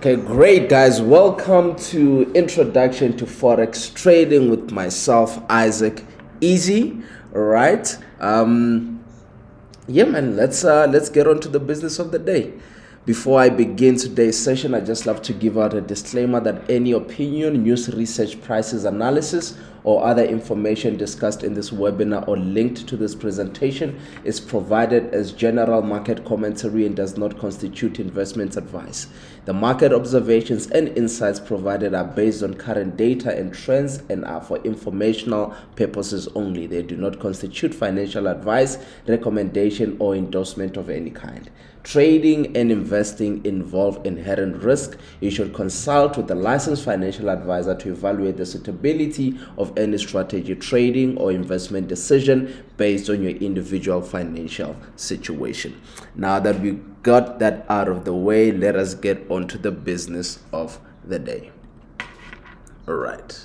Okay, great guys. Welcome to Introduction to Forex Trading with myself, Isaac Easy. All right. Yeah, man. Let's get on to the business of the day. Before I begin today's session, I just love to give out a disclaimer that any opinion, news, research, prices, analysis, or other information discussed in this webinar or linked to this presentation is provided as general market commentary and does not constitute investment advice. The market observations and insights provided are based on current data and trends and are for informational purposes only. They do not constitute financial advice, recommendation, or endorsement of any kind. Trading and investing involve inherent risk. You should consult with a licensed financial advisor to evaluate the suitability of any strategy, trading, or investment decision based on your individual financial situation. Now that we got that out of the way, let us get on to the business of the day. All right.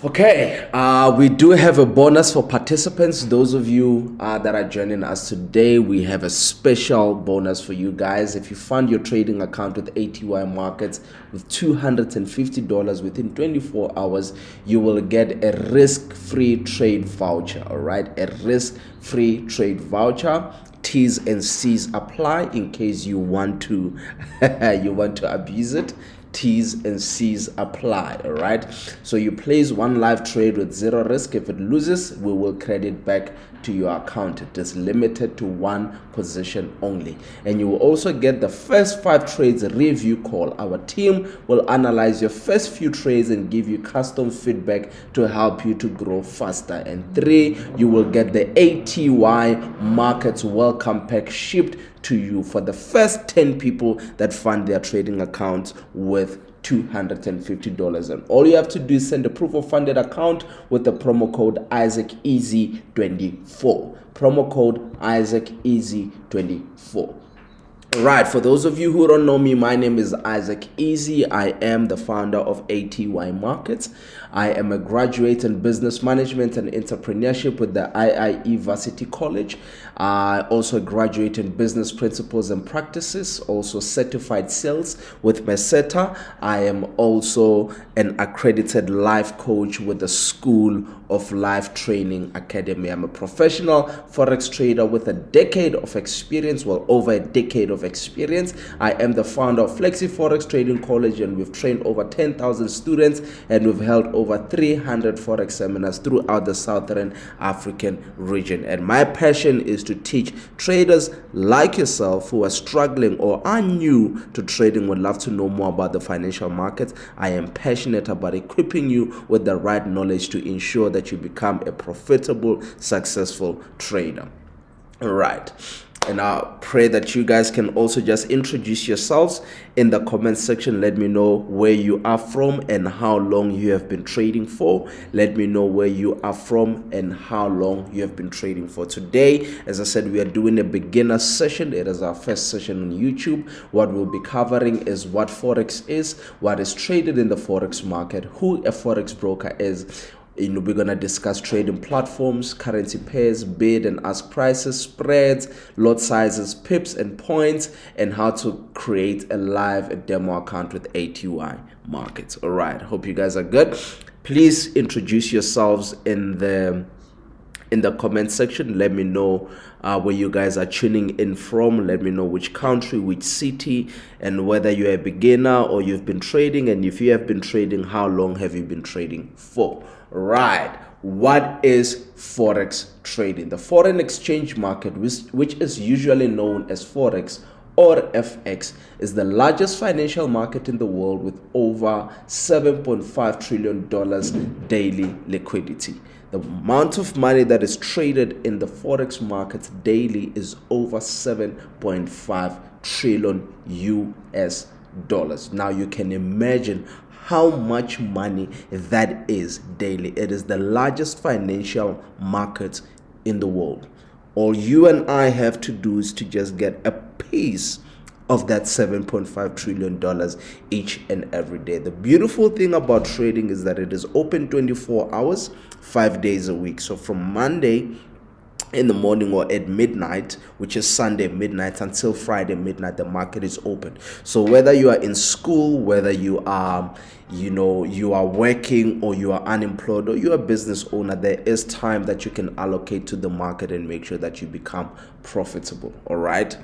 Okay, we do have a bonus for participants. Those of you that are joining us today, we have a special bonus for you guys. If you fund your trading account with ATY Markets with $250 within 24 hours, you will get a risk-free trade voucher. All right, a risk-free trade voucher. T's and C's apply in case you want to abuse it. T's and C's apply. All right, so you place one live trade with zero risk. If it loses, we will credit back to your account. It is limited to one position only, and you will also get the first 5 trades review call. Our team will analyze your first few trades and give you custom feedback to help you to grow faster. And 3, you will get the ATY Markets welcome pack shipped to you for the first 10 people that fund their trading accounts with $250. And all you have to do is send a proof of funded account with the promo code IsaacEasy24. Promo code IsaacEasy24. Right, for those of you who don't know me, my name is Isaac Easy. I am the founder of ATY Markets. I am a graduate in business management and entrepreneurship with the IIE Varsity College. I also graduate in business principles and practices, also certified sales with Meseta. I am also an accredited life coach with the School of Life Training Academy. I'm a professional Forex trader with a decade of experience, well, over a decade of experience. I am the founder of Flexi Forex Trading College, and we've trained over 10,000 students, and we've held over 300 Forex seminars throughout the Southern African region. And my passion is to teach traders like yourself who are struggling or are new to trading, would love to know more about the financial markets. I am passionate about equipping you with the right knowledge to ensure that you become a profitable, successful trader. All right. And I pray that you guys can also just introduce yourselves in the comment section. Let me know where you are from and how long you have been trading for. Let me know where you are from and how long you have been trading for. Today, as I said, we are doing a beginner session. It is our first session on YouTube. What we'll be covering is what Forex is, what is traded in the Forex market, who a Forex broker is. We're going to discuss trading platforms, currency pairs, bid and ask prices, spreads, lot sizes, pips and points, and how to create a live demo account with ATY Markets. All right, hope you guys are good. Please introduce yourselves in the comment section. Let me know where you guys are tuning in from. Let me know which country, which city, and whether you're a beginner or you've been trading. And if you have been trading, how long have you been trading for? Right. What is Forex trading? The foreign exchange market, which is usually known as Forex or FX, is the largest financial market in the world with over $7.5 trillion daily liquidity. The amount of money that is traded in the Forex markets daily is over 7.5 trillion US dollars. Now you can imagine how much money that is daily. It is the largest financial market in the world. All you and I have to do is to just get a piece of that $7.5 trillion each and every day. The beautiful thing about trading is that it is open 24 hours, 5 days a week. So from Monday in the morning or at midnight, which is Sunday midnight, until Friday midnight, the market is open. So whether you are in school, whether you are you are working, or you are unemployed, or you're a business owner, there is time that you can allocate to the market and make sure that you become profitable. All right.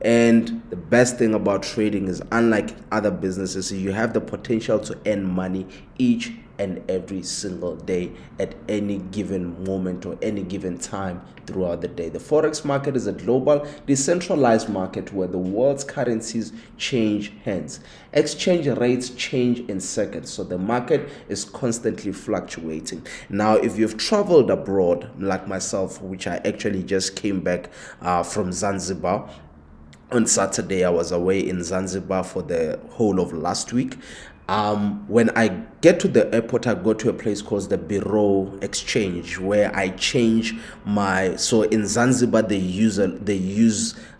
And the best thing about trading is, unlike other businesses, you have the potential to earn money each and every single day at any given moment or any given time throughout the day. The Forex market is a global, decentralized market where the world's currencies change hands. Exchange rates change in seconds, so the market is constantly fluctuating. Now, if you've traveled abroad, like myself, which I actually just came back from Zanzibar, on Saturday, I was away in Zanzibar for the whole of last week. When I get to the airport, I go to a place called the Bureau Exchange, where I change my. So in Zanzibar, they use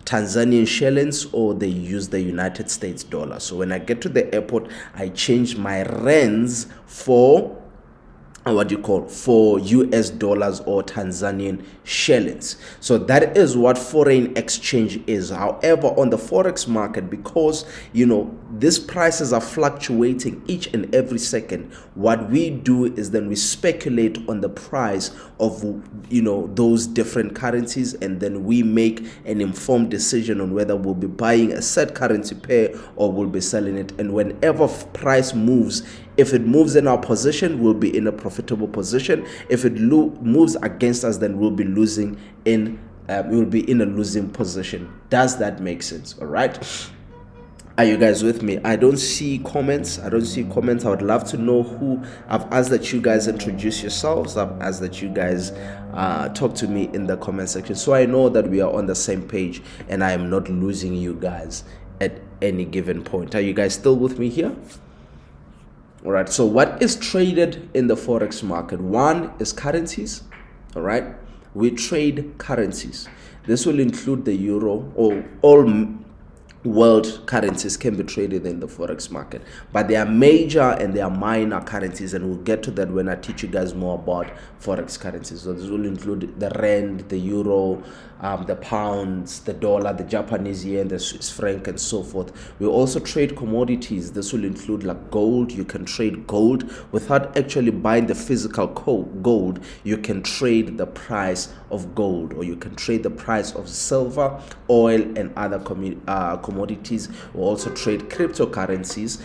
Tanzanian shillings, or they use the United States dollar. So when I get to the airport, I change my rands for US dollars or Tanzanian shillings. So that is what foreign exchange is. However, on the Forex market, because these prices are fluctuating each and every second, what we do is then we speculate on the price of those different currencies, and then we make an informed decision on whether we'll be buying a set currency pair or we'll be selling it. And whenever price moves, if it moves in our position, we'll be in a profitable position. If it moves against us, then we'll be losing in a losing position. Does that make sense? All right. Are you guys with me? I don't see comments. I would love to know who. I've asked that you guys introduce yourselves. I've asked that you guys talk to me in the comment section, so I know that we are on the same page and I am not losing you guys at any given point. Are you guys still with me here? All right, so what is traded in the Forex market? One is currencies. All right, we trade currencies. This will include the euro, or all world currencies can be traded in the Forex market, but there are major and there are minor currencies, and we'll get to that when I teach you guys more about Forex currencies. So this will include the rand, the euro, the pounds, the dollar, the Japanese yen, the Swiss franc, and so forth. We also trade commodities. This will include like gold. You can trade gold without actually buying the physical gold. You can trade the price of gold, or you can trade the price of silver, oil, and other commodities. We also trade cryptocurrencies.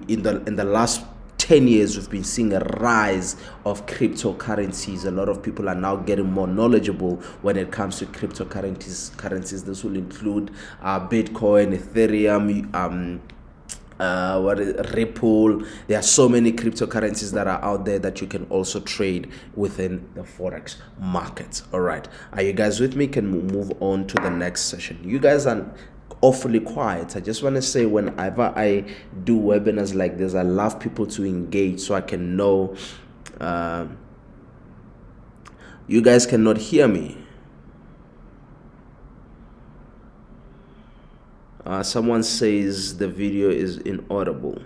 In the last 10 years, we've been seeing a rise of cryptocurrencies. A lot of people are now getting more knowledgeable when it comes to cryptocurrencies. This will include Bitcoin, Ethereum, Ripple. There are so many cryptocurrencies that are out there that you can also trade within the Forex markets. All right, are you guys with me? Can we move on to the next session? You guys are awfully quiet. I just want to say, whenever I do webinars like this, I love people to engage, so I can know. You guys cannot hear me. Someone says the video is inaudible,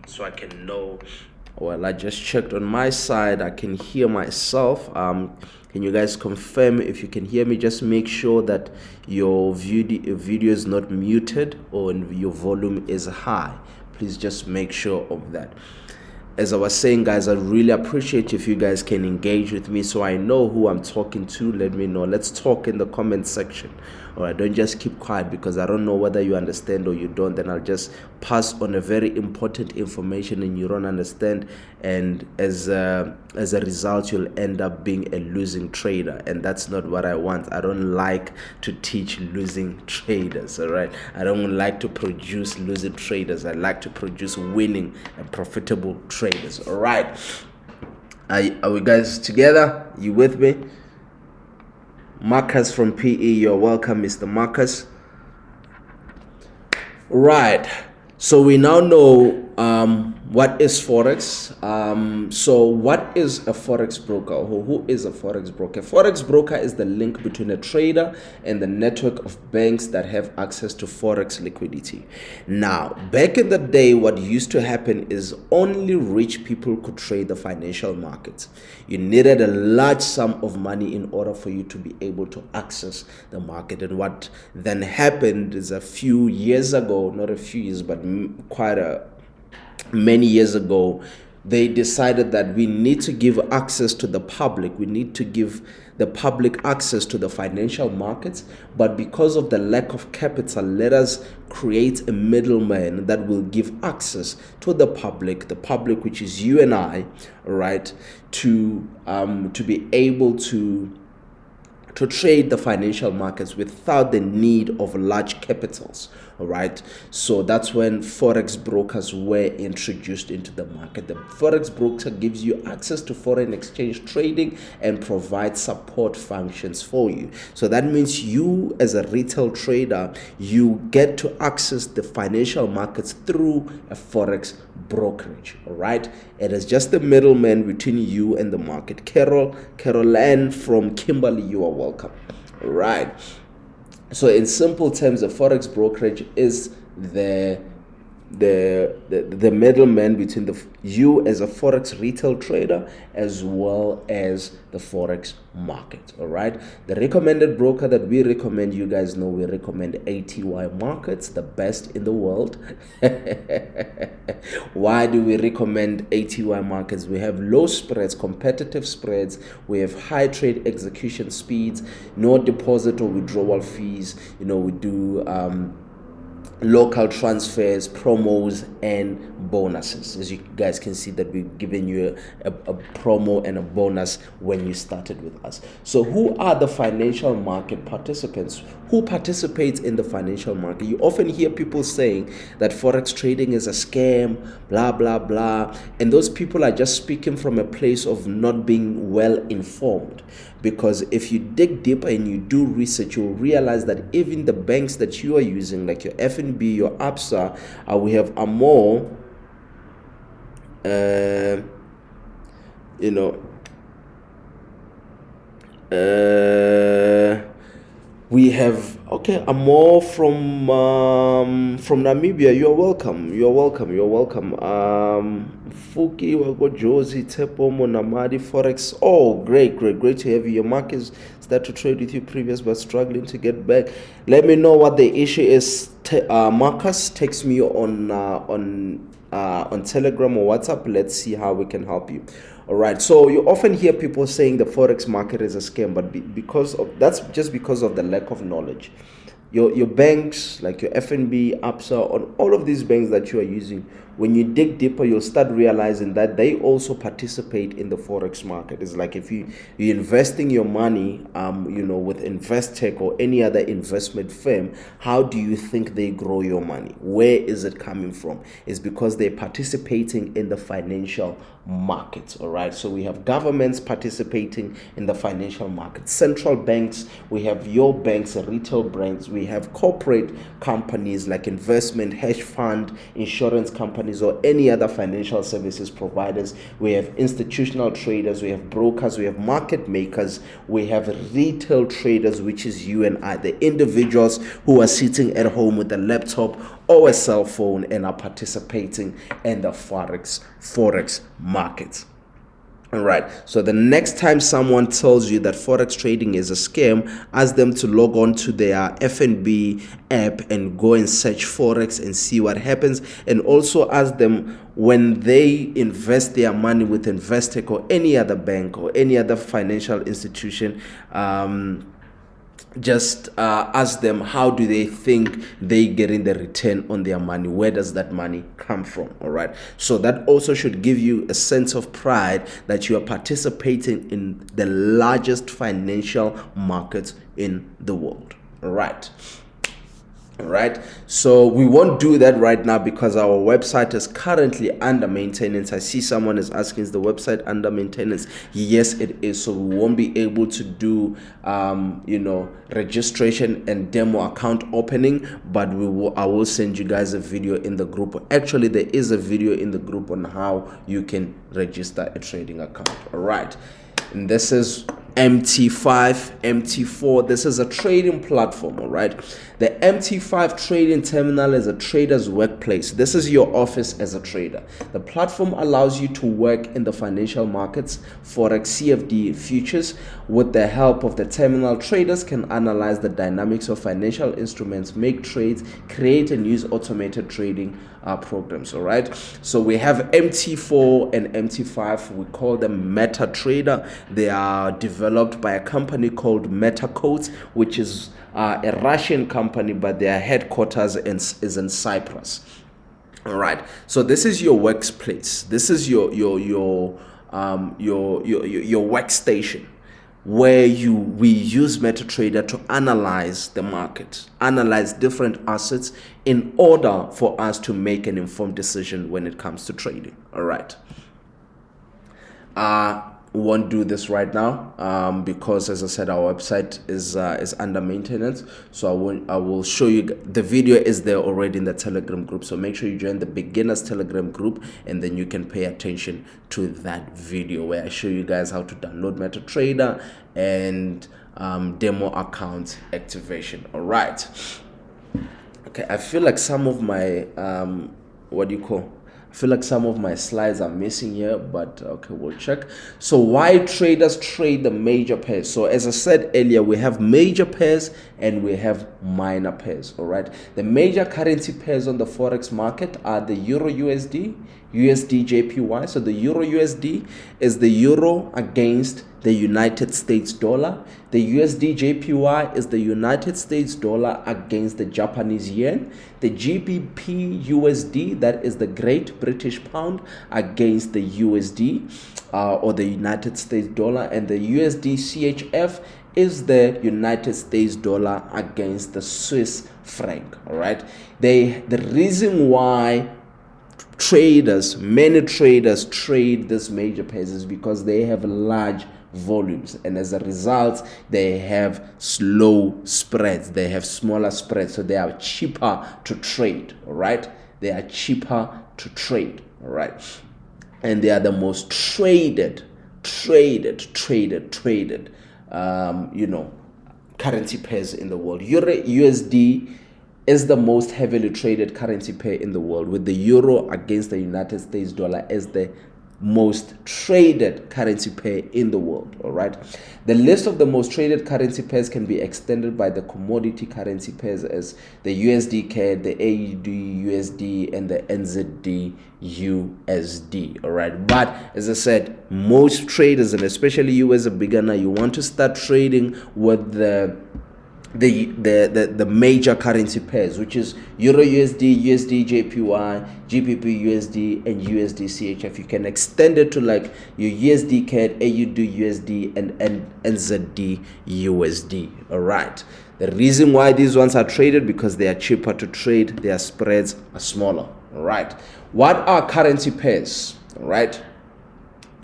so I can know. Well, I just checked on my side. I can hear myself. Can you guys confirm if you can hear me? Just make sure that your video is not muted or your volume is high. Please just make sure of that. As I was saying, guys, I really appreciate if you guys can engage with me so I know who I'm talking to. Let me know. Let's talk in the comment section. All right, don't just keep quiet, because I don't know whether you understand or you don't. Then I'll just pass on a very important information and you don't understand, and as a result, you'll end up being a losing trader, and that's not what I want. I don't like to teach losing traders. All right, I don't like to produce losing traders. I like to produce winning and profitable traders. All right, are we guys together? You with me? Marcus from PE, you're welcome, Mr. Marcus. Right, so we now know What is Forex? So what is a Forex broker? Who is a Forex broker? Forex broker is the link between a trader and the network of banks that have access to Forex liquidity. Now, back in the day, what used to happen is only rich people could trade the financial markets. You needed a large sum of money in order for you to be able to access the market. And what then happened is a few years ago, not a few years, but many years ago, they decided that we need to give access to the public. We need to give the public access to the financial markets. But because of the lack of capital, let us create a middleman that will give access to the public, which is you and I, right, to be able to trade the financial markets without the need of large capitals. All right, so that's when Forex brokers were introduced into the market. The Forex broker gives you access to foreign exchange trading and provides support functions for you. So that means you, as a retail trader, you get to access the financial markets through a Forex brokerage. All right, it is just the middleman between you and the market. Caroline from Kimberley, you are welcome. All right, so in simple terms, the Forex brokerage is the middleman between you as a Forex retail trader as well as the Forex market. All right, the recommended broker that we recommend, you guys know we recommend ATY Markets, the best in the world. Why do we recommend ATY Markets? We have low spreads, competitive spreads, we have high trade execution speeds, no deposit or withdrawal fees. We do local transfers, promos, and bonuses. As you guys can see that we've given you a promo and a bonus when you started with us. So who are the financial market participants? Who participates in the financial market? You often hear people saying that Forex trading is a scam, blah, blah, blah. And those people are just speaking from a place of not being well informed. Because if you dig deeper and you do research, you'll realize that even the banks that you are using, like your FNB, your ABSA, we have Amor, we have Amor from Namibia. You're welcome. Fuki Wago Josie Tepo Monamadi Forex. Oh, great to have you. Your markets start to trade with you previous but struggling to get back. Let me know what the issue is. Marcus, text me on Telegram or WhatsApp. Let's see how we can help you. All right, so you often hear people saying the Forex market is a scam, but because of the lack of knowledge. Your banks, like your FNB, ABSA, on all of these banks that you are using, when you dig deeper, you'll start realizing that they also participate in the Forex market. It's like if you're investing your money, with Investec or any other investment firm, how do you think they grow your money? Where is it coming from? It's because they're participating in the financial markets. All right, so we have governments participating in the financial markets, central banks, we have your banks, retail banks, we have corporate companies like investment, hedge fund, insurance companies, or any other financial services providers. We have institutional traders, we have brokers, we have market makers, we have retail traders, which is you and I, the individuals who are sitting at home with a laptop or a cell phone and are participating in the Forex market. All right, so the next time someone tells you that Forex trading is a scam, ask them to log on to their FNB app and go and search Forex and see what happens. And also ask them, when they invest their money with Investec or any other bank or any other financial institution, just ask them, how do they think they getting the return on their money? Where does that money come from? All right, so that also should give you a sense of pride that you are participating in the largest financial market in the world. All right, Right, so we won't do that right now because our website is currently under maintenance. I see someone is asking, is the website under maintenance? Yes, it is. So we won't be able to do registration and demo account opening, but I will send you guys a video in the group. Actually, there is a video in the group on how you can register a trading account. All right, and this is MT5, MT4. This is a trading platform. All right, the MT5 trading terminal is a trader's workplace. This is your office as a trader. The platform allows you to work in the financial markets, Forex, CFD, futures. With the help of the terminal, traders can analyze the dynamics of financial instruments, make trades, create and use automated trading programs. All right, so we have MT4 and MT5. We call them MetaTrader. They are developed by a company called MetaCodes, which is a Russian company, but their headquarters is in Cyprus. All right, so this is your workplace. This is your workstation, where we use MetaTrader to analyze the market, analyze different assets in order for us to make an informed decision when it comes to trading. All right. Won't do this right now because, as I said, our website is under maintenance. So I will show you. The video is there already in the Telegram group, so make sure you join the beginners Telegram group, and then you can pay attention to that video where I show you guys how to download MetaTrader and demo account activation. All right. Okay, I feel like some of my I feel like some of my slides are missing here, but okay, we'll check. So why traders trade the major pairs? So as I said earlier, we have major pairs and we have minor pairs. All right, the major currency pairs on the Forex market are the Euro USD, USD JPY. So the Euro USD is the euro against the United States dollar. The USD JPY is the United States dollar against the Japanese yen. The GBP USD, that is the Great British Pound, against the USD or the United States dollar. And the USD CHF is the United States dollar against the Swiss franc. All right, the reason why many traders trade this major pairs is because they have large volumes, and as a result they have slow spreads, they have smaller spreads, so they are cheaper to trade. All right, they are cheaper to trade. All right, and they are the most traded currency pairs in the world. Euro USD is the most heavily traded currency pair in the world, with the euro against the United States dollar as the most traded currency pair in the world. All right, the list of the most traded currency pairs can be extended by the commodity currency pairs as the USD CAD, the AUD USD, and the NZD USD. All right, but as I said, most traders, and especially you as a beginner, you want to start trading with the major currency pairs, which is Euro USD, USD JPY, GBP USD, and USD CHF. You can extend it to like your USD CAD, AUD USD, and NZD USD. All right, the reason why these ones are traded because they are cheaper to trade, their spreads are smaller. All right, what are currency pairs? All right,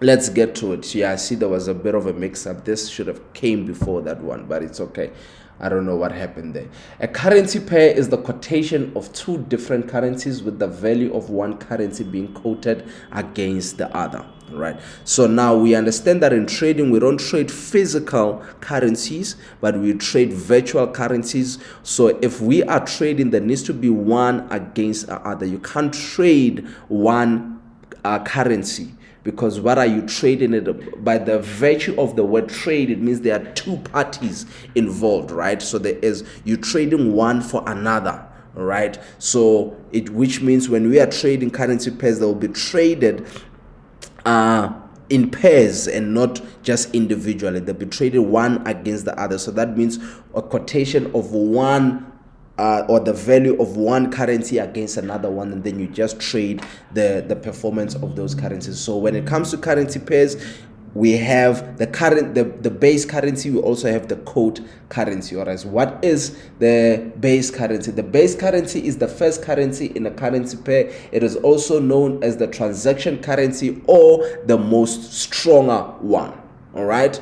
let's get to it. Yeah, I see there was a bit of a mix-up. This should have came before that one, but it's okay. I don't know what happened there. A currency pair is the quotation of two different currencies with the value of one currency being quoted against the other. Right. So now we understand that in trading, we don't trade physical currencies, but we trade virtual currencies. So if we are trading, there needs to be one against the other. You can't trade one currency, because what are you trading it by? The virtue of the word trade, it means there are two parties involved, right? So there is, you trading one for another, right? So which means when we are trading currency pairs, they will be traded in pairs and not just individually. They'll be traded one against the other. So that means a quotation of one or the value of one currency against another one, and then you just trade the performance of those currencies. So when it comes to currency pairs, we have the base currency, we also have the code currency. All right, so what is the base currency? The base currency is the first currency in a currency pair. It is also known as the transaction currency or the most stronger one. All right,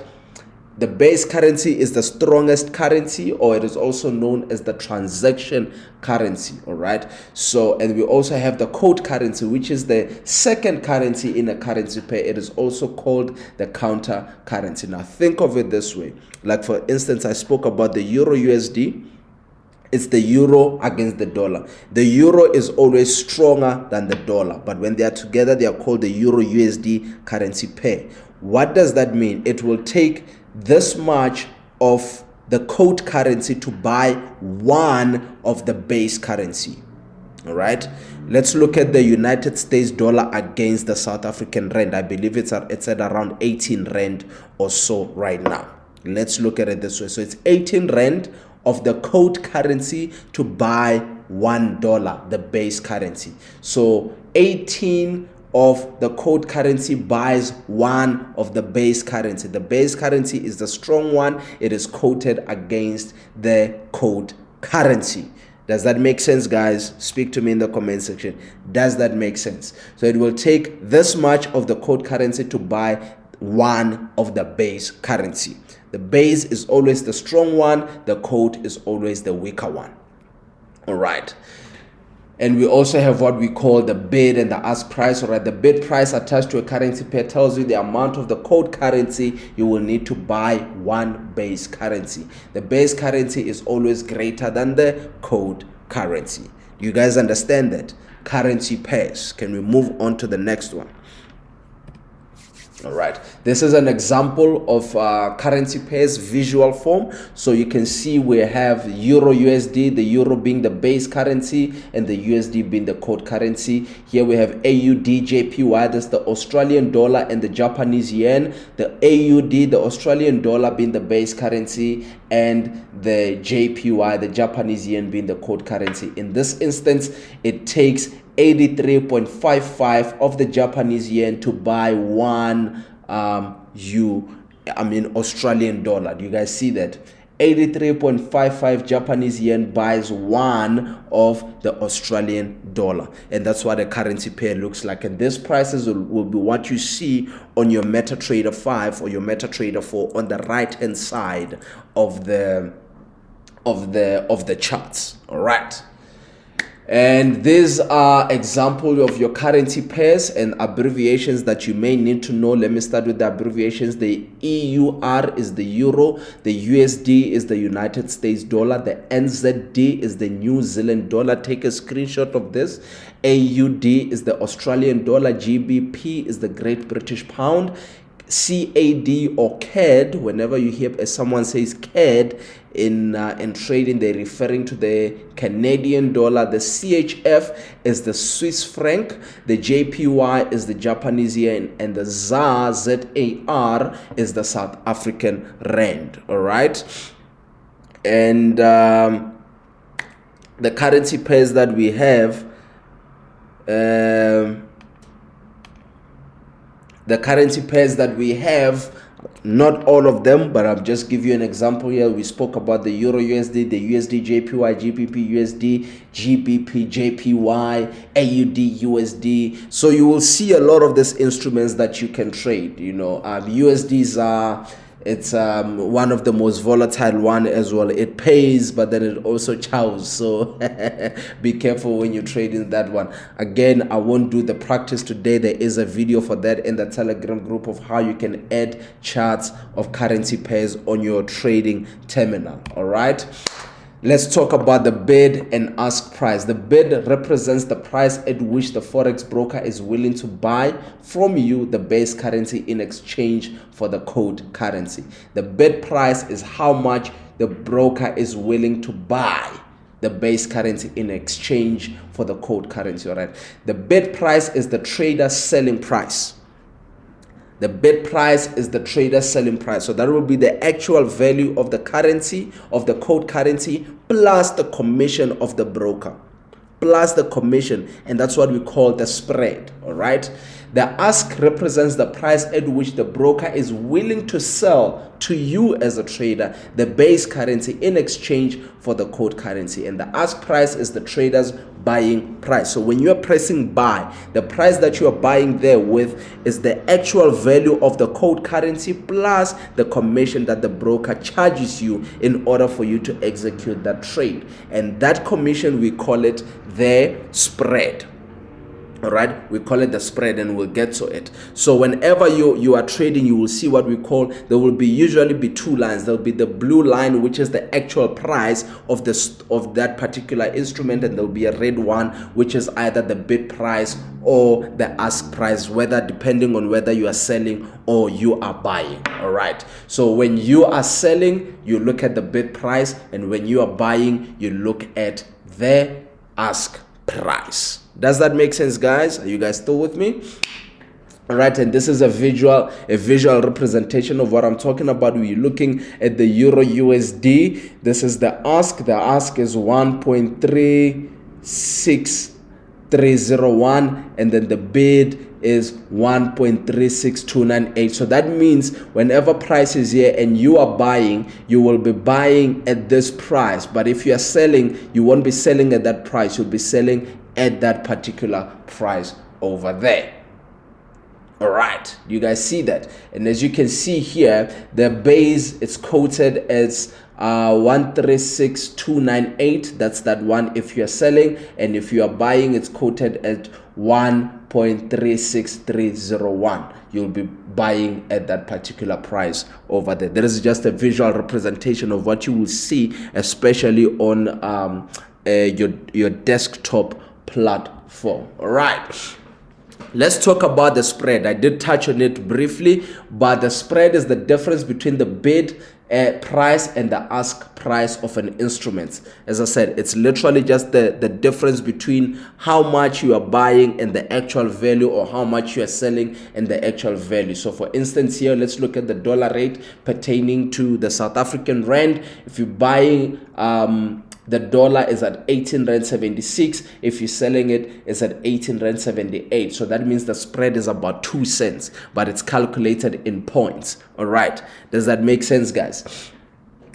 the base currency is the strongest currency, or it is also known as the transaction currency. All right, so, and we also have the code currency, which is the second currency in a currency pair. It is also called the counter currency. Now think of it this way, like for instance, I spoke about the Euro USD. It's the euro against the dollar. The euro is always stronger than the dollar, but when they are together, they are called the Euro USD currency pair. What does that mean? It will take this much of the code currency to buy one of the base currency. All right, let's look at the United States dollar against the South African rand. I believe it's at around 18 rand or so right now. Let's look at it this way. So it's 18 rand of the code currency to buy $1, the base currency. So 18 of the code currency buys one of the base currency. The base currency is the strong one. It is quoted against the code currency. Does that make sense, guys? Speak to me in the comment section. Does that make sense? So it will take this much of the code currency to buy one of the base currency. The base is always the strong one. The code is always the weaker one. All right. And we also have what we call the bid and the ask price. All right, the bid price attached to a currency pair tells you the amount of the code currency you will need to buy one base currency. The base currency is always greater than the code currency. Do you guys understand that? Currency pairs. Can we move on to the next one? All right, this is an example of currency pairs visual form. So you can see we have Euro USD, the euro being the base currency and the USD being the code currency. Here we have AUD JPY, that's the Australian dollar and the Japanese yen. The AUD, the Australian dollar, being the base currency, and the JPY, the Japanese yen, being the code currency. In this instance, it takes 83.55 of the Japanese yen to buy one Australian dollar. Do you guys see that? 83.55 Japanese yen buys one of the Australian dollar, and that's what a currency pair looks like. And these prices will be what you see on your MetaTrader 5 or your MetaTrader 4 on the right hand side of the charts. All right. And these are examples of your currency pairs and abbreviations that you may need to know. Let me start with the abbreviations. The EUR is the euro, the USD is the United States dollar, the NZD is the New Zealand dollar. Take a screenshot of this. AUD is the Australian dollar, GBP is the Great British Pound, CAD or CAD, whenever you hear someone says CAD in trading, they're referring to the Canadian dollar. The CHF is the Swiss franc, the JPY is the Japanese yen, and the ZAR, ZAR, is the South African rand. All right, and the currency pairs that we have, not all of them, but I'll just give you an example here. We spoke about the Euro USD, the USD JPY, GBP USD, GBP JPY, AUD USD. So you will see a lot of these instruments that you can trade. USDs are, it's one of the most volatile one as well. It pays, but then it also chows. So be careful when you trade in that one. Again, I won't do the practice today. There is a video for that in the Telegram group of how you can add charts of currency pairs on your trading terminal. All right. Let's talk about the bid and ask price. The bid represents the price at which the Forex broker is willing to buy from you the base currency in exchange for the code currency. The bid price is how much the broker is willing to buy the base currency in exchange for the code currency. All right. The bid price is the trader's selling price. The bid price is the trader's selling price. So that will be the actual value of the currency, of the code currency, plus the commission of the broker, plus the commission. And that's what we call the spread. All right. The ask represents the price at which the broker is willing to sell to you as a trader the base currency in exchange for the quote currency, and the ask price is the trader's buying price. So when you are pressing buy, the price that you are buying there with is the actual value of the quote currency plus the commission that the broker charges you in order for you to execute that trade, and that commission, we call it the spread. All right, we call it the spread, and we'll get to it. So whenever you are trading, you will see what we call, there will be usually be two lines. There will be the blue line, which is the actual price of that particular instrument, and there will be a red one, which is either the bid price or the ask price, whether depending on whether you are selling or you are buying. All right, so when you are selling, you look at the bid price, and when you are buying, you look at the ask price. Does that make sense, guys? Are you guys still with me? All right, and this is a visual representation of what I'm talking about. We're looking at the Euro USD. This is the ask. The ask is 1.36301, and then the bid is 1.36298. So that means whenever price is here and you are buying, you will be buying at this price. But if you are selling, you won't be selling at that price. You'll be selling at that particular price over there. All right, you guys see that? And as you can see here, the base is quoted as 1.36298. That's that one if you're selling, and if you are buying, it's quoted at 1.36301. You'll be buying at that particular price over there. There is just a visual representation of what you will see, especially on your desktop platform. All right, let's talk about the spread. I did touch on it briefly, but the spread is the difference between the bid price and the ask price of an instrument. As I said, it's literally just the difference between how much you are buying and the actual value, or how much you are selling and the actual value. So for instance, here, let's look at the dollar rate pertaining to the South African rand. If you're buying the dollar is at 18.76 rand. If you're selling it, it's at 18.78 rand. So that means the spread is about 2 cents, but it's calculated in points. All right, does that make sense, guys?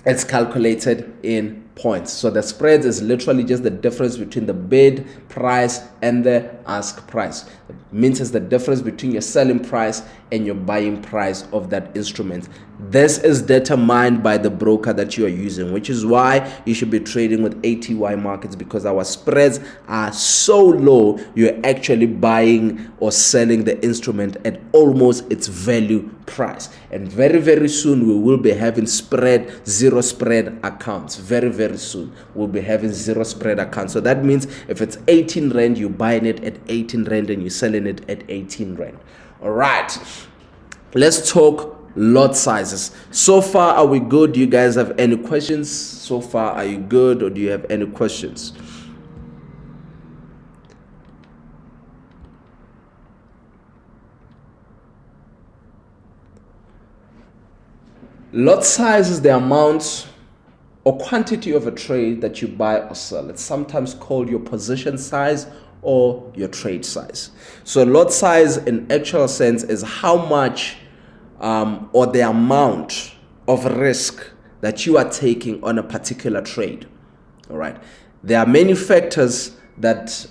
It's calculated in points. So the spread is literally just the difference between the bid price and the ask price. It means it's the difference between your selling price and your buying price of that instrument. This is determined by the broker that you are using, which is why you should be trading with ATY markets, because our spreads are so low, you're actually buying or selling the instrument at almost its value price. And very, very soon we will be having zero spread accounts. Very, very soon we'll be having zero spread accounts. So that means if it's 18 rand, you're buying it at 18 rand and you're selling it at 18 rand. All right, let's talk lot sizes. So far, are we good? Do you guys have any questions? So far, are you good, or do you have any questions? Lot size is the amount or quantity of a trade that you buy or sell. It's sometimes called your position size or your trade size. So lot size in actual sense is how much or the amount of risk that you are taking on a particular trade. All right, there are many factors that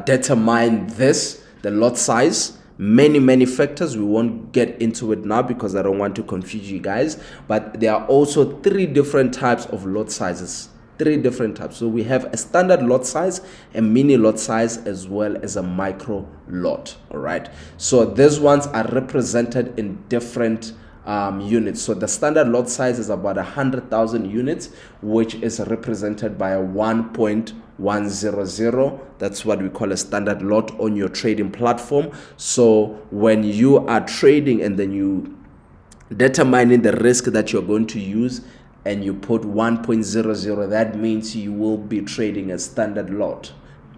determine this, the lot size. Many factors. We won't get into it now because I don't want to confuse you guys, but there are also 3 different types of lot sizes. 3 different types. So we have a standard lot size, a mini lot size, as well as a micro lot. All right, so these ones are represented in different units. So the standard lot size is about 100,000 units, which is represented by a 1.100. That's what we call a standard lot on your trading platform. So when you are trading and then you determining the risk that you're going to use, and you put 1.00, that means you will be trading a standard lot.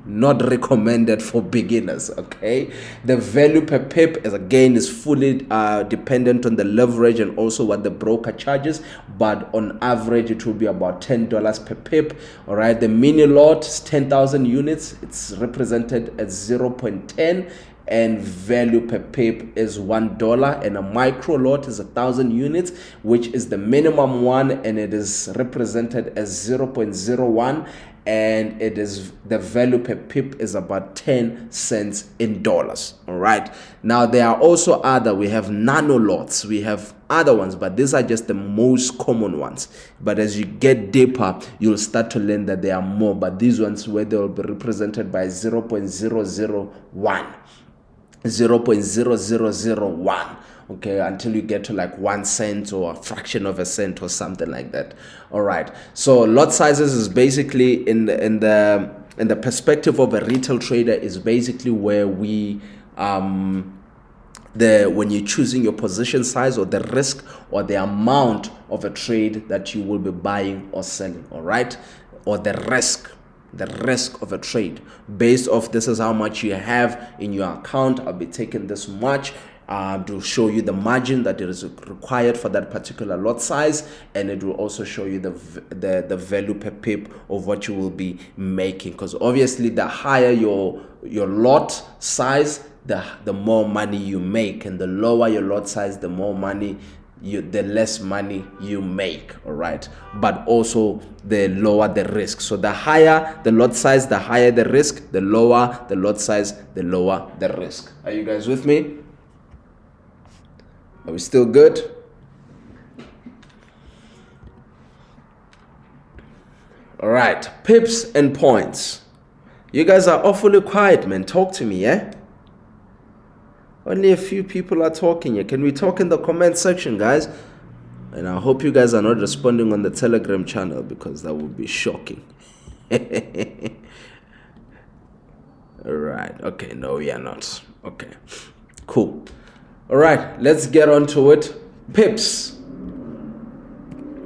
not recommended for beginners. Okay, the value per pip is fully dependent on the leverage and also what the broker charges, but on average it will be about $10 per pip. All right, the mini lot is 10,000 units. It's represented at 0.10, and value per pip is $1, and a micro lot is 1,000 units, which is the minimum one, and it is represented as 0.01, and it is the value per pip is about 10 cents in dollars. All right, now there are also we have nano lots, we have other ones, but these are just the most common ones. But as you get deeper, you'll start to learn that there are more, but these ones where they'll be represented by 0.001, 0.0001, okay, until you get to like 1 cent or a fraction of a cent or something like that. All right, so lot sizes is basically in the perspective of a retail trader is basically where we when you're choosing your position size or the risk or the amount of a trade that you will be buying or selling. All right, or the risk of a trade based off this is how much you have in your account. I'll be taking this much to show you the margin that is required for that particular lot size, and it will also show you the value per pip of what you will be making, because obviously the higher your lot size, the more money you make, and the lower your lot size, the more money the less money you make. All right, but also the lower the risk. So the higher the lot size, the higher the risk. The lower the lot size, the lower the risk. Are you guys with me? Are we still good? All right, pips and points. You guys are awfully quiet, man. Talk to me, yeah? Only a few people are talking here. Can we talk in the comment section, guys? And I hope you guys are not responding on the Telegram channel, because that would be shocking. All right. Okay. No, we are not. Okay. Cool. All right. Let's get on to it. Pips.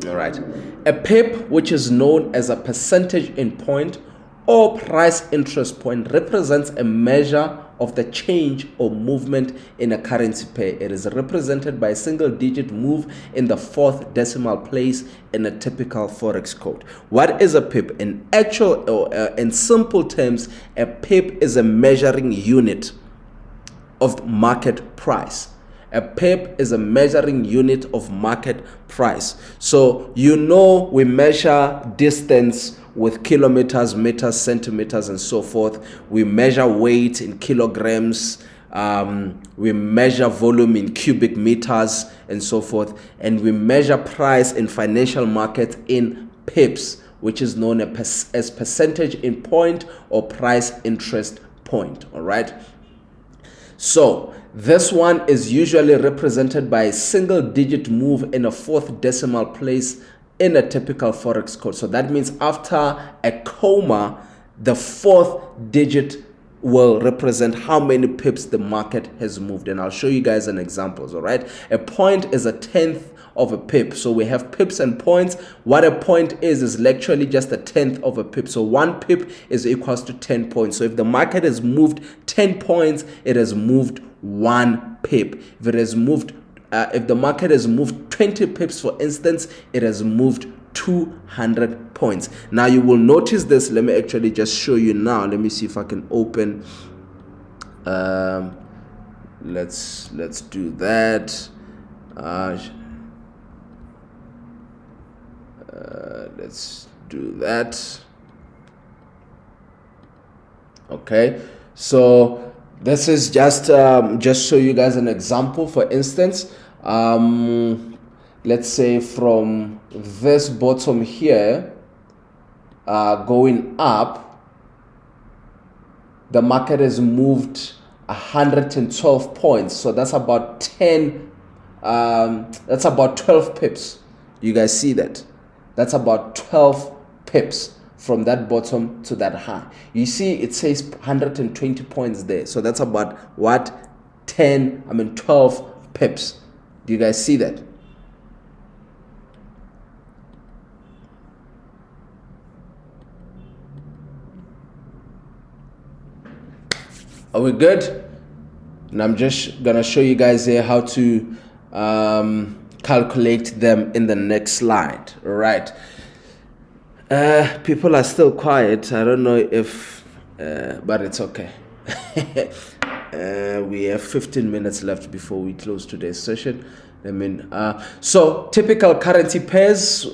All right. A pip, which is known as a percentage in point or price interest point, represents a measure of the change or movement in a currency pair. It is represented by a single-digit move in the 4th decimal place in a typical Forex code. What is a pip? In simple terms, a pip is a measuring unit of market price. A pip is a measuring unit of market price. So we measure distance with kilometers, meters, centimeters, and so forth. We measure weight in kilograms. We measure volume in cubic meters and so forth. And we measure price in financial markets in pips, which is known as percentage in point or price interest point. All right. So this one is usually represented by a single-digit move in a 4th decimal place in a typical Forex code. So that means after a comma, the 4th digit will represent how many pips the market has moved. And I'll show you guys an examples. All right. A point is a 10th of a pip. So we have pips and points. What a point is literally just a 10th of a pip. So 1 pip is equals to 10 points. So if the market has moved 10 points, it has moved 1 pip. If it has moved if the market has moved 20 pips, for instance, it has moved 200 points. Now you will notice this. Let me actually just show you now. Let me see if I can open. Let's do that. Let's do that. Okay, so this is just show you guys an example. For instance, let's say from this bottom here going up, the market has moved 112 points. So that's about 12 pips. You guys see that? That's about 12 pips from that bottom to that high. You see it says 120 points there. So that's about what? 12 pips. Do you guys see that? Are we good? And I'm just gonna show you guys here how to calculate them in the next slide. All right. People are still quiet. I don't know if, but it's okay. We have 15 minutes left before we close today's session. So typical currency pairs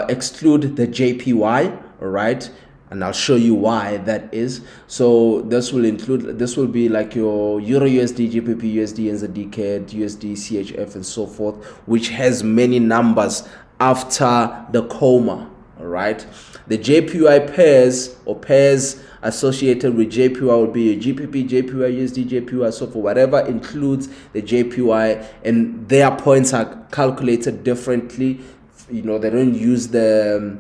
exclude the JPY, all right? And I'll show you why that is. So this will be like your Euro USD, GBP USD, NZD, USD, CHF, and so forth, which has many numbers after the comma, all right? The JPY pairs or pairs associated with JPY will be a GBP, JPY, USD, JPY, so for whatever includes the JPY, and their points are calculated differently. You know, they don't use the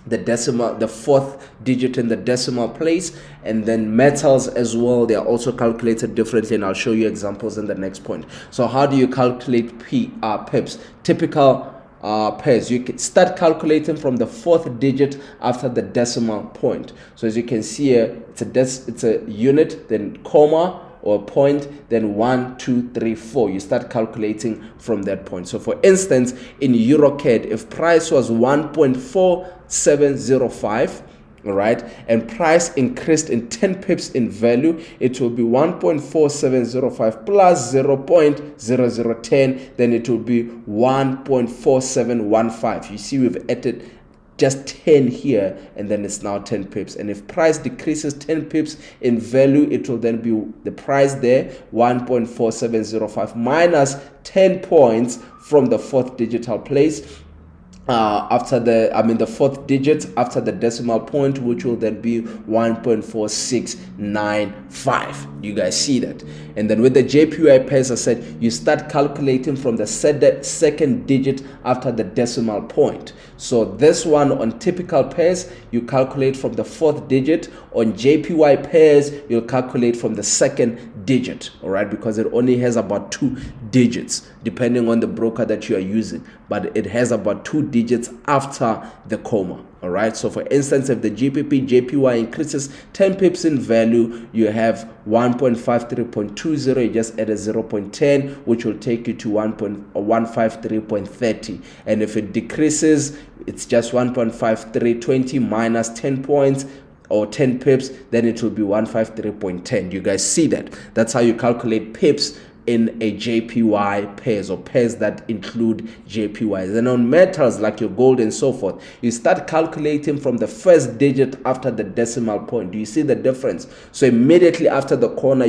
decimal, the fourth digit in the decimal place. And then metals as well, they are also calculated differently, and I'll show you examples in the next point. So how do you calculate pips? Typical pairs, you can start calculating from the fourth digit after the decimal point. So as you can see here, it's a unit, then comma or point, then 1, 2, 3, 4. You start calculating from that point. So for instance, in EuroCAD, if price was 1.4705, all right, and price increased in 10 pips in value, it will be 1.4705 plus 0.0010, then it will be 1.4715. You see, we've added just 10 here, and then it's now 10 pips. And if price decreases 10 pips in value, it will then be the price there, 1.4705 minus 10 points from the fourth digital place, after the fourth digit after the decimal point, which will then be 1.4695. You guys see that? And then with the JPY pairs, I said you start calculating from the second digit after the decimal point. So this one on typical pairs, you calculate from the fourth digit. On JPY pairs, you'll calculate from the second digit, all right, because it only has about 2 digits depending on the broker that you are using, but it has about 2 digits after the comma, all right? So for instance, if the GBP JPY increases 10 pips in value, you have 1.53.20, you just add a 0.10, which will take you to 1.153.30. And if it decreases, it's just 1.5320 minus 10 points or 10 pips, then it will be 153.10. You guys see that? That's how you calculate pips in a JPY pairs or pairs that include JPYs. And on metals like your gold and so forth, you start calculating from the first digit after the decimal point. Do you see the difference? So immediately after the corner,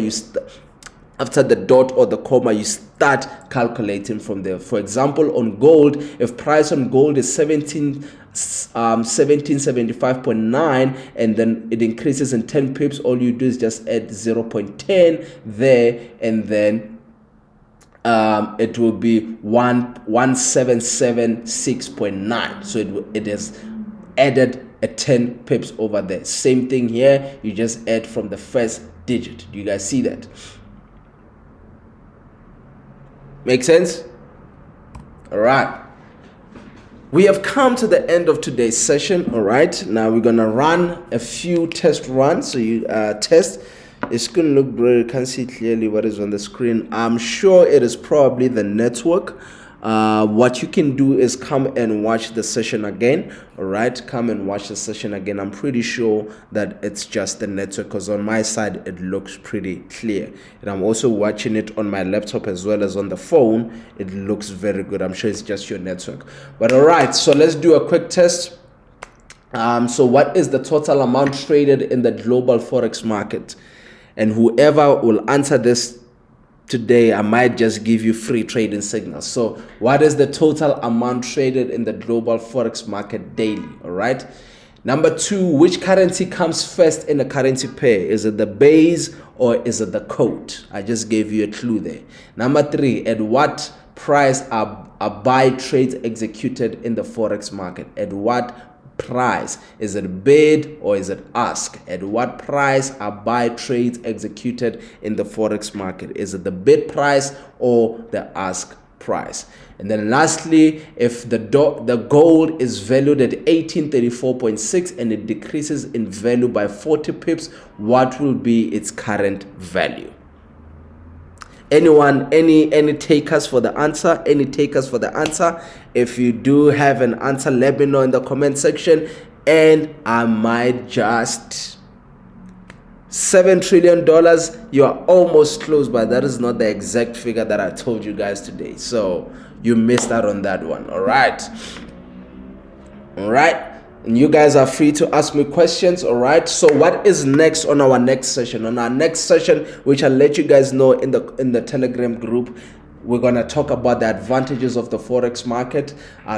after the dot or the comma, you start calculating from there. For example, on gold, if price on gold is 1775.9 and then it increases in 10 pips, all you do is just add 0.10 there, and then it will be 1776.9. So it has added a 10 pips over there. Same thing here, you just add from the first digit. Do you guys see that? Make sense? All right. We have come to the end of today's session. All right. Now we're gonna run a few test runs. So you test. It's gonna look great. You can't see clearly what is on the screen. I'm sure it is probably the network. What you can do is come and watch the session again. All right, come and watch the session again. I'm pretty sure that it's just the network, because on my side it looks pretty clear, and I'm also watching it on my laptop as well as on the phone. It looks very good. I'm sure it's just your network. But all right, so let's do a quick test. So what is the total amount traded in the global forex market? And whoever will answer this today, I might just give you free trading signals. So what is the total amount traded in the global forex market daily? All right. Number 2, which currency comes first in a currency pair? Is it the base or is it the quote? I just gave you a clue there. Number 3, at what price are buy trades executed in the forex market? At what price? Is it bid or is it ask? At what price are buy trades executed in the forex market? Is it the bid price or the ask price. And then lastly, if the gold is valued at 1834.6 and it decreases in value by 40 pips, what will be its current value? Anyone, any takers for the answer? Any takers for the answer? If you do have an answer, let me know in the comment section, and I might just $7 trillion. You are almost close, but that is not the exact figure that I told you guys today, so you missed out on that one. All right, and you guys are free to ask me questions. All right, so what is next on our next session? On our next session, which I'll let you guys know in the Telegram group, we're going to talk about the advantages of the Forex market,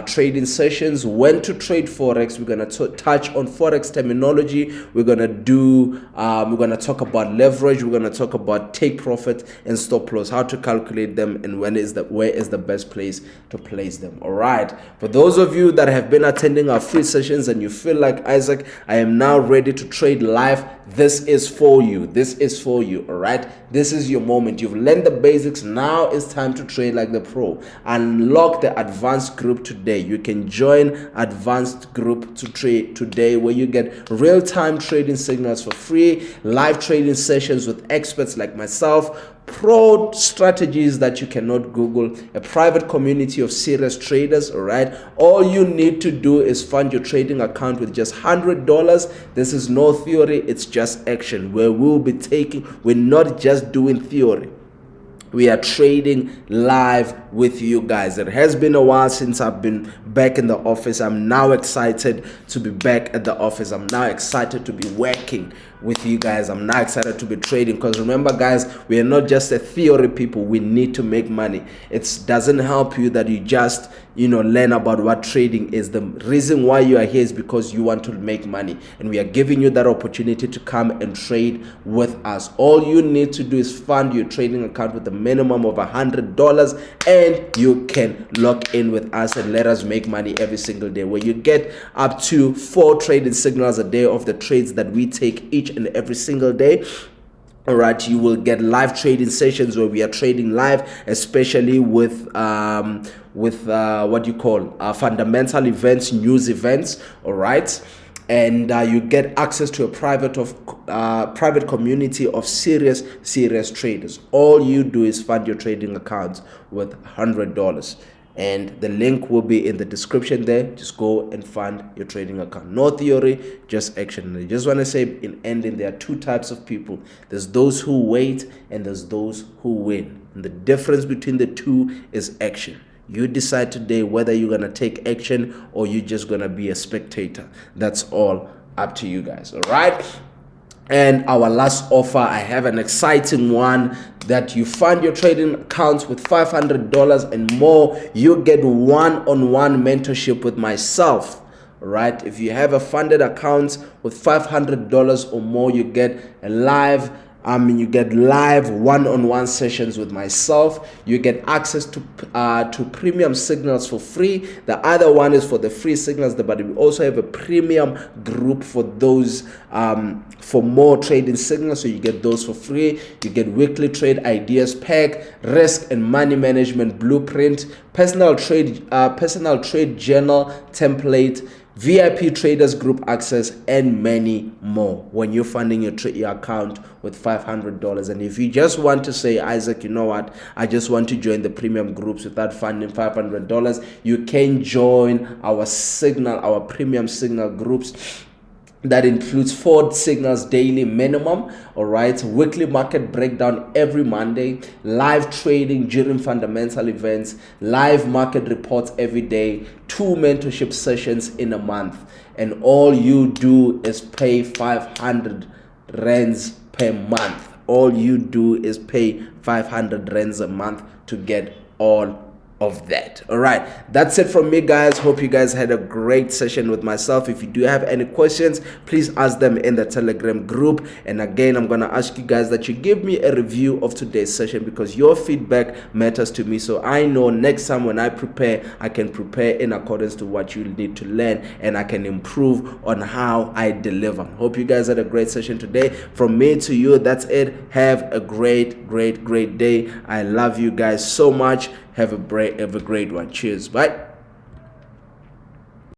trading sessions, when to trade Forex. We're going to touch on Forex terminology. We're going to talk about leverage. We're going to talk about take profit and stop loss, how to calculate them, and where is the best place to place them. All right. For those of you that have been attending our free sessions and you feel like, Isaac, I am now ready to trade live, this is for you. This is for you. All right. This is your moment. You've learned the basics. Now it's time to trade like the pro. Unlock the advanced group today. You can join advanced group to trade today, where you get real-time trading signals for free, live trading sessions with experts like myself, pro strategies that you cannot Google, a private community of serious traders. All right, all you need to do is fund your trading account with just $100. This is no theory, it's just action, where we're not just doing theory, we are trading live with you guys. It has been a while since I've been back in the office. I'm now excited to be back at the office. I'm now excited to be working with you guys. I'm now excited to be trading, because remember guys, we are not just a theory people. We need to make money. It doesn't help you that you just learn about what trading is. The reason why you are here is because you want to make money, and we are giving you that opportunity to come and trade with us. All you need to do is fund your trading account with a minimum of $100, and you can log in with us and let us make money every single day, where you get up to 4 trading signals a day of the trades that we take each and every single day. All right, you will get live trading sessions where we are trading live, especially with what you call fundamental events, news events. All right, and you get access to a private community of serious traders. All you do is fund your trading accounts with $100. And the link will be in the description there. Just go and fund your trading account. No theory, just action. I just want to say in ending, there are 2 types of people. There's those who wait and there's those who win. And the difference between the 2 is action. You decide today whether you're going to take action or you're just going to be a spectator. That's all up to you guys. All right. And our last offer, I have an exciting one, that you fund your trading accounts with $500 and more. You get one-on-one mentorship with myself. All right, if you have a funded account with $500 or more, you get a live one-on-one sessions with myself. You get access to premium signals for free. The other one is for the free signals, but we also have a premium group for those for more trading signals, so you get those for free. You get weekly trade ideas pack, risk and money management blueprint, personal trade journal template, VIP traders group access, and many more when you're funding your account with $500. And if you just want to say, Isaac, you know what, I just want to join the premium groups without funding $500, you can join our premium signal groups. That includes 4 signals daily minimum. All right, weekly market breakdown every Monday, live trading during fundamental events, live market reports every day, 2 mentorship sessions in a month, and all you do is pay 500 rands per month. All you do is pay 500 rands a month to get all of that. All right, that's it from me, guys. Hope you guys had a great session with myself. If you do have any questions, please ask them in the Telegram group. And again, I'm gonna ask you guys that you give me a review of today's session, because your feedback matters to me, so I know next time when I prepare, I can prepare in accordance to what you need to learn, and I can improve on how I deliver. Hope you guys had a great session today. From me to you, that's it. Have a great day. I love you guys so much. Have a great one. Cheers. Bye.